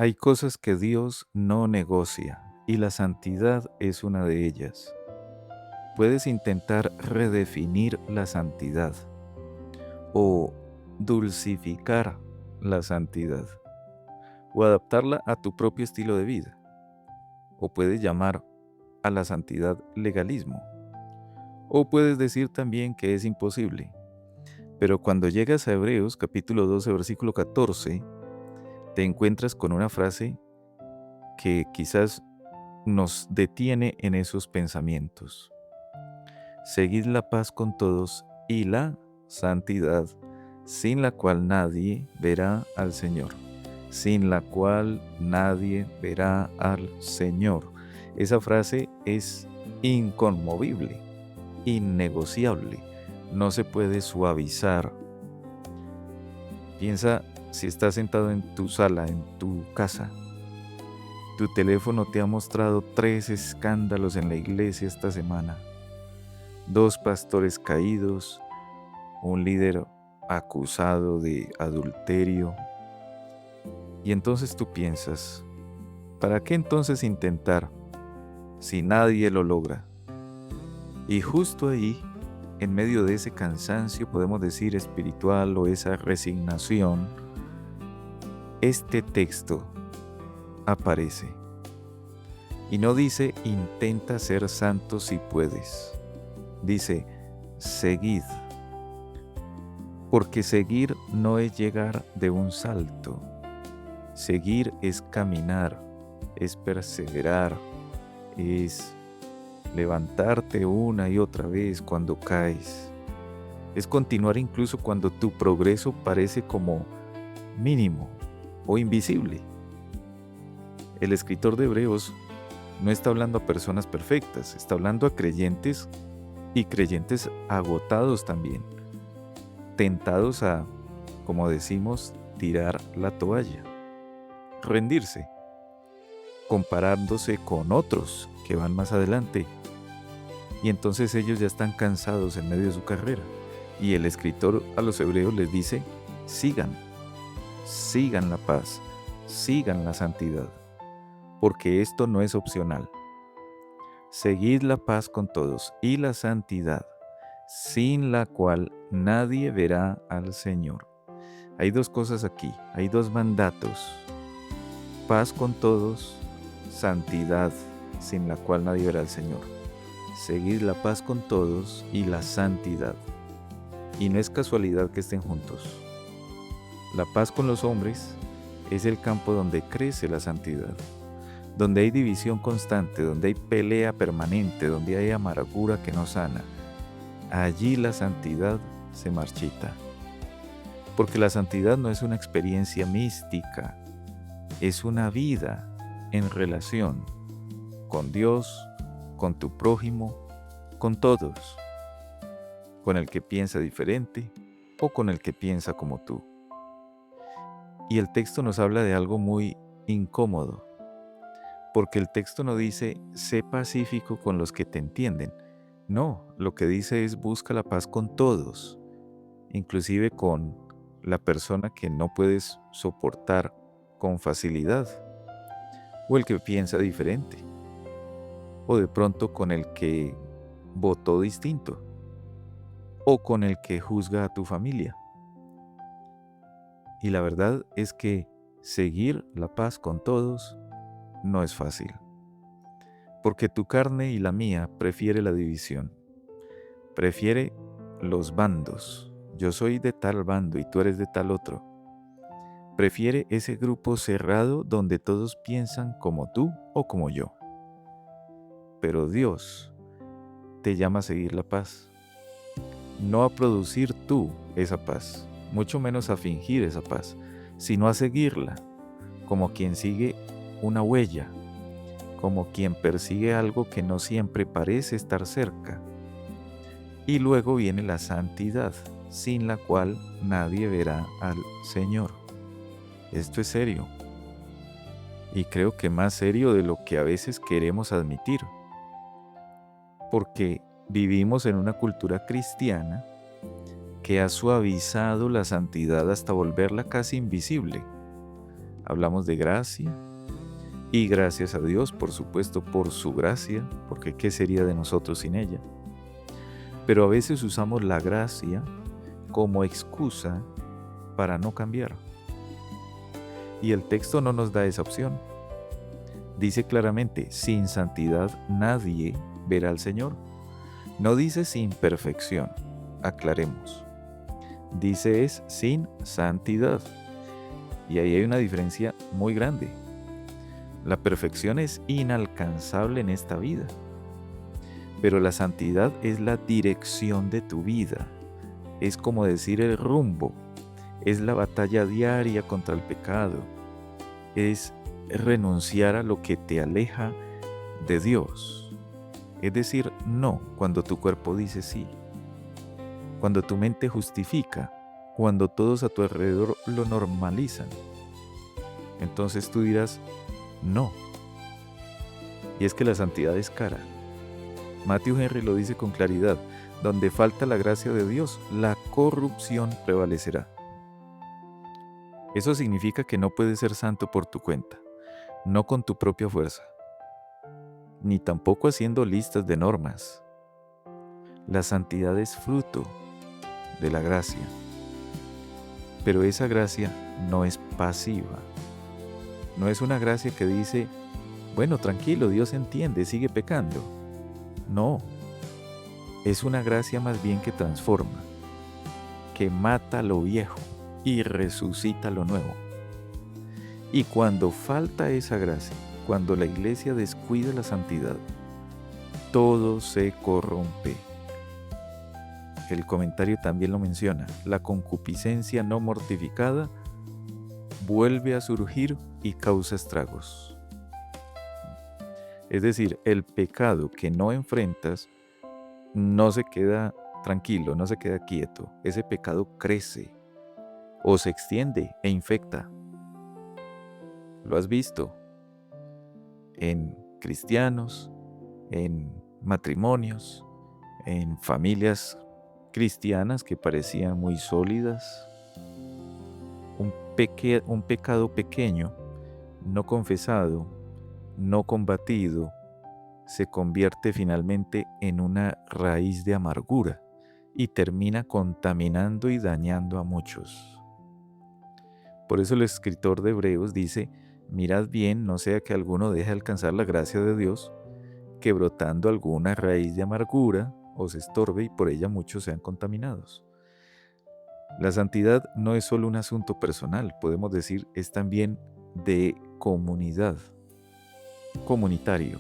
Hay cosas que Dios no negocia y la santidad es una de ellas. Puedes intentar redefinir la santidad o dulcificar la santidad o adaptarla a tu propio estilo de vida. O puedes llamar a la santidad legalismo. O puedes decir también que es imposible. Pero cuando llegas a Hebreos capítulo 12 versículo 14, te encuentras con una frase que quizás nos detiene en esos pensamientos. Seguid la paz con todos y la santidad, sin la cual nadie verá al Señor. Sin la cual nadie verá al Señor. Esa frase es inconmovible, innegociable, no se puede suavizar. Piensa si estás sentado en tu sala, en tu casa. Tu teléfono te ha mostrado 3 escándalos en la iglesia esta semana. 2 pastores caídos, un líder acusado de adulterio. Y entonces tú piensas, ¿para qué entonces intentar si nadie lo logra? Y justo ahí, en medio de ese cansancio, podemos decir espiritual o esa resignación, este texto aparece. Y no dice, intenta ser santo si puedes. Dice, seguid. Porque seguir no es llegar de un salto. Seguir es caminar, es perseverar, es levantarte una y otra vez cuando caes. Es continuar incluso cuando tu progreso parece como mínimo o invisible. El escritor de Hebreos no está hablando a personas perfectas, está hablando a creyentes y creyentes agotados también, tentados a, como decimos, tirar la toalla, rendirse, comparándose con otros que van más adelante. Y entonces ellos ya están cansados en medio de su carrera. Y el escritor a los hebreos les dice, sigan la paz, sigan la santidad, porque esto no es opcional. Seguid la paz con todos y la santidad, sin la cual nadie verá al Señor. Hay 2 cosas aquí, hay 2 mandatos. Paz con todos, santidad, sin la cual nadie verá al Señor. Seguid la paz con todos y la santidad. Y no es casualidad que estén juntos. La paz con los hombres es el campo donde crece la santidad, donde hay división constante, donde hay pelea permanente, donde hay amargura que no sana. Allí la santidad se marchita. Porque la santidad no es una experiencia mística, es una vida en relación con Dios, con tu prójimo, con todos, con el que piensa diferente o con el que piensa como tú. Y el texto nos habla de algo muy incómodo, porque el texto no dice, sé pacífico con los que te entienden. No, lo que dice es busca la paz con todos, inclusive con la persona que no puedes soportar con facilidad, o el que piensa diferente, o de pronto con el que votó distinto, o con el que juzga a tu familia. Y la verdad es que seguir la paz con todos no es fácil, porque tu carne y la mía prefiere la división, prefiere los bandos. Yo soy de tal bando y tú eres de tal otro. Prefiere ese grupo cerrado donde todos piensan como tú o como yo. Pero Dios te llama a seguir la paz, no a producir tú esa paz, mucho menos a fingir esa paz, sino a seguirla, como quien sigue una huella, como quien persigue algo que no siempre parece estar cerca. Y luego viene la santidad, sin la cual nadie verá al Señor. Esto es serio, y creo que más serio de lo que a veces queremos admitir, porque vivimos en una cultura cristiana que ha suavizado la santidad hasta volverla casi invisible. Hablamos de gracia y gracias a Dios, por supuesto, por su gracia, porque ¿qué sería de nosotros sin ella? Pero a veces usamos la gracia como excusa para no cambiar. Y el texto no nos da esa opción. Dice claramente, sin santidad nadie verá al Señor. No dice sin perfección, aclaremos. Dice es sin santidad. Y ahí hay una diferencia muy grande. La perfección es inalcanzable en esta vida, pero la santidad es la dirección de tu vida. Es como decir el rumbo, es la batalla diaria contra el pecado, es renunciar a lo que te aleja de Dios. Es decir, no cuando tu cuerpo dice sí, cuando tu mente justifica, cuando todos a tu alrededor lo normalizan. Entonces tú dirás, no. Y es que la santidad es cara. Matthew Henry lo dice con claridad, donde falta la gracia de Dios, la corrupción prevalecerá. Eso significa que no puedes ser santo por tu cuenta, no con tu propia fuerza, ni tampoco haciendo listas de normas. La santidad es fruto de la gracia, pero esa gracia no es pasiva. No es una gracia que dice, bueno, tranquilo, Dios entiende, sigue pecando. No, es una gracia más bien que transforma, que mata lo viejo y resucita lo nuevo. Y cuando falta esa gracia, cuando la iglesia descuida la santidad, todo se corrompe. El comentario también lo menciona, la concupiscencia no mortificada vuelve a surgir y causa estragos. Es decir, el pecado que no enfrentas no se queda tranquilo, no se queda quieto. Ese pecado crece o se extiende e infecta. Lo has visto en cristianos, en matrimonios, en familias cristianas que parecían muy sólidas. Un pecado pequeño, no confesado, no combatido, se convierte finalmente en una raíz de amargura y termina contaminando y dañando a muchos. Por eso el escritor de Hebreos dice, mirad bien, no sea que alguno deje alcanzar la gracia de Dios, que brotando alguna raíz de amargura os estorbe y por ella muchos sean contaminados. La santidad no es solo un asunto personal, podemos decir, es también de comunidad, comunitario.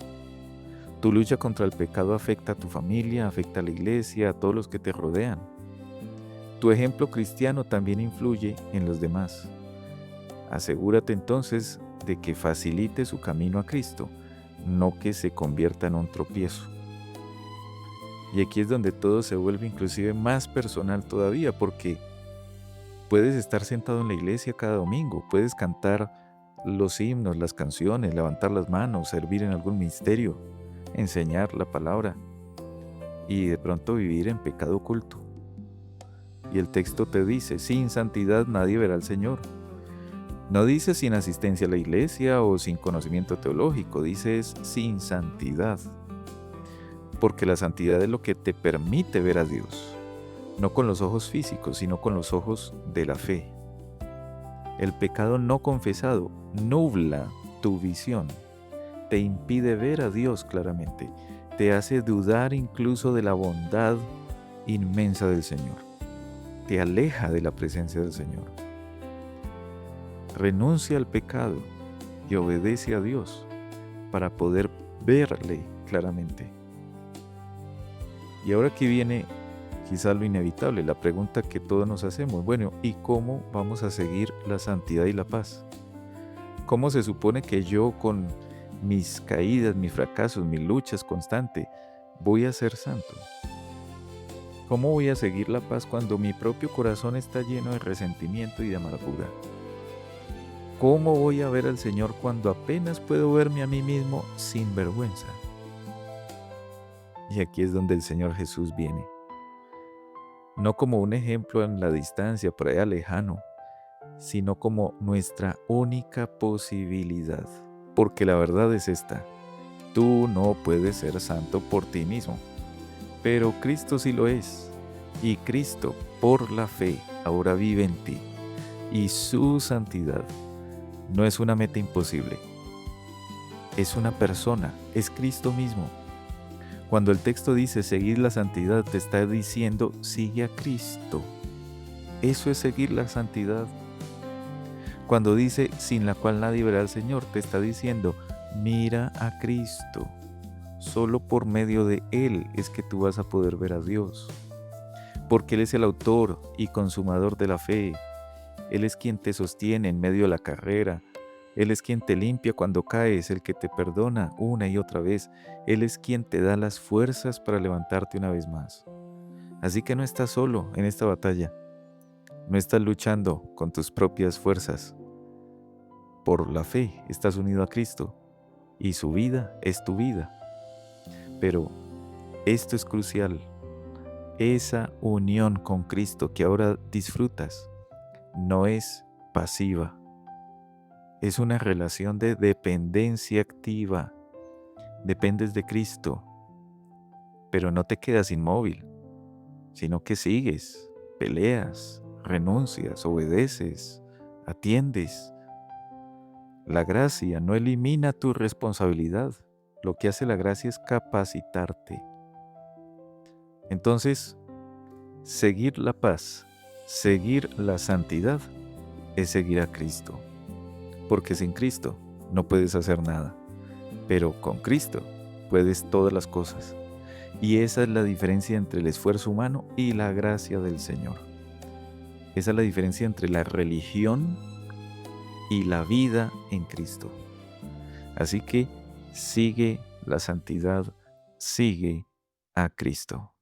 Tu lucha contra el pecado afecta a tu familia, afecta a la iglesia, a todos los que te rodean. Tu ejemplo cristiano también influye en los demás. Asegúrate entonces de que facilite su camino a Cristo, no que se convierta en un tropiezo. Y aquí es donde todo se vuelve inclusive más personal todavía, porque puedes estar sentado en la iglesia cada domingo, puedes cantar los himnos, las canciones, levantar las manos, servir en algún ministerio, enseñar la palabra y de pronto vivir en pecado oculto. Y el texto te dice, sin santidad nadie verá al Señor. No dice sin asistencia a la iglesia o sin conocimiento teológico, dice es sin santidad. Porque la santidad es lo que te permite ver a Dios, no con los ojos físicos, sino con los ojos de la fe. El pecado no confesado nubla tu visión, te impide ver a Dios claramente, te hace dudar incluso de la bondad inmensa del Señor, te aleja de la presencia del Señor. Renuncia al pecado y obedece a Dios para poder verle claramente. Y ahora aquí viene quizás lo inevitable, la pregunta que todos nos hacemos. Bueno, ¿y cómo vamos a seguir la santidad y la paz? ¿Cómo se supone que yo con mis caídas, mis fracasos, mis luchas constantes, voy a ser santo? ¿Cómo voy a seguir la paz cuando mi propio corazón está lleno de resentimiento y de amargura? ¿Cómo voy a ver al Señor cuando apenas puedo verme a mí mismo sin vergüenza? Y aquí es donde el Señor Jesús viene. No como un ejemplo en la distancia, por allá lejano, sino como nuestra única posibilidad. Porque la verdad es esta: tú no puedes ser santo por ti mismo, pero Cristo sí lo es. Y Cristo, por la fe, ahora vive en ti. Y su santidad no es una meta imposible, es una persona, es Cristo mismo. Cuando el texto dice seguir la santidad, te está diciendo sigue a Cristo. Eso es seguir la santidad. Cuando dice sin la cual nadie verá al Señor, te está diciendo mira a Cristo. Solo por medio de Él es que tú vas a poder ver a Dios. Porque Él es el autor y consumador de la fe. Él es quien te sostiene en medio de la carrera. Él es quien te limpia cuando caes, el que te perdona una y otra vez. Él es quien te da las fuerzas para levantarte una vez más. Así que no estás solo en esta batalla. No estás luchando con tus propias fuerzas. Por la fe estás unido a Cristo y su vida es tu vida. Pero esto es crucial. Esa unión con Cristo que ahora disfrutas no es pasiva. Es una relación de dependencia activa. Dependes de Cristo, pero no te quedas inmóvil, sino que sigues, peleas, renuncias, obedeces, atiendes. La gracia no elimina tu responsabilidad. Lo que hace la gracia es capacitarte. Entonces, seguir la paz, seguir la santidad, es seguir a Cristo. Porque sin Cristo no puedes hacer nada, pero con Cristo puedes todas las cosas. Y esa es la diferencia entre el esfuerzo humano y la gracia del Señor. Esa es la diferencia entre la religión y la vida en Cristo. Así que sigue la santidad, sigue a Cristo.